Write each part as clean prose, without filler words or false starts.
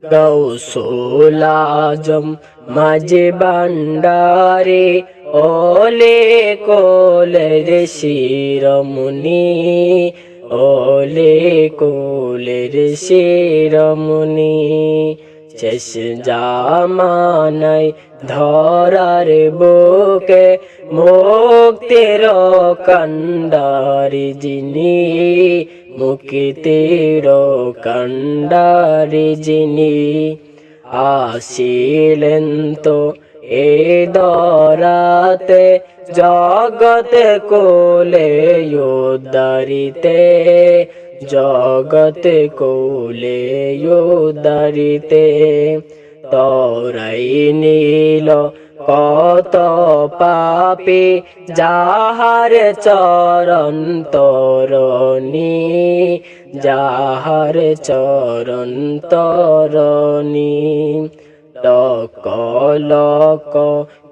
গৌসুল আজম মাঝে ভান্ডারে ওলে কোলের শিরোমণি, ওলে কোলের শিরোমণি। শেষ জামানায় ধরার বুকে মুক্তির কান্ডারি যিনি, মুক্তির কান্ডারি যিনি। আসিলেন তো এ দরাতে জগত কোলে উদ্ধারিতে, জগত কোলে উদ্ধারিতে। তরাই নীল কত পাপী যাহার চরণ তরণী, যাহার চরণ তরণী। লক লক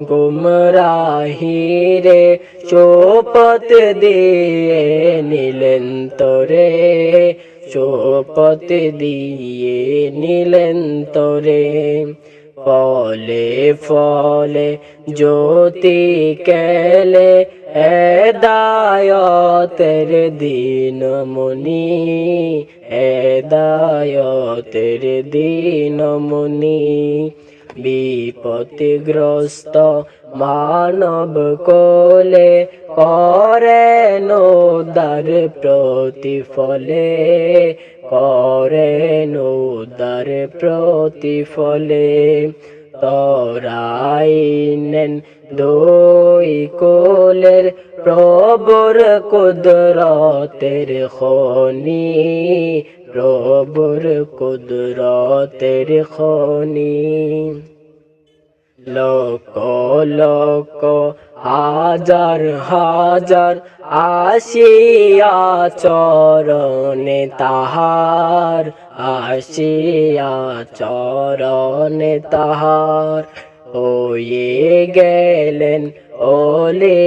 গুমরাহিরে শপথ দিয়ে নিলেন তোরে, শপথ দিয়ে নিলেন তোরে। ফলে ফলে জ্যোতি কেলে হেদায়তের দিনমণি, হেদায়তের দিনমণি। বিপদগ্রস্ত মানব কোলে করেন উদ্ধার প্রতিফলে, করেন উদ্ধার প্রতিফলে। তরাইনেন দুই কোলের প্রভুর কুদরতের খনি, প্রভুর কুদরতের খনি। লক লক হাজার হাজার আসিয়া চরণে তাহার, আসিয়া চরণে তাহার। হয়ে গেলেন ওলে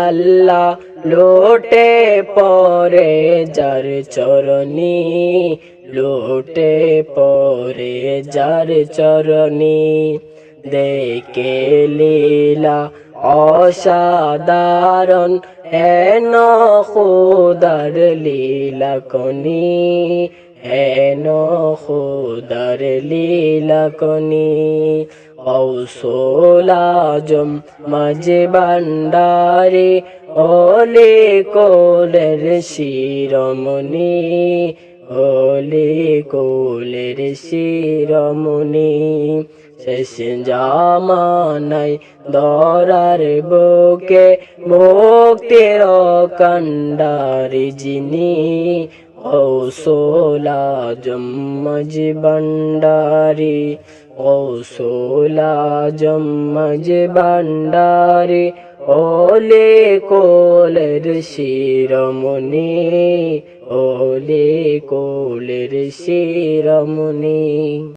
আল্লাহ লোটে পরে যার চরণী, লোটে পরে যার চরণী। দেখে লীলা অসাধারণ হেন খোদার লীলা কনি, হেন খোদার লীলা কনি। গৌসুল আজম মাঝে ভান্ডারে ওলে কোলের শিরোমণি, ওলে কোলের শিরোমণি। শেষ জামানায় ধরার বুকে মুক্তির কান্ডারি যিনি, গৌসুল আজম মাঝে ভান্ডারি, গৌসুল আজম মাঝে ভান্ডারি ওলে কোলের শিরোমণি, ওলে কোলের শিরোমণি।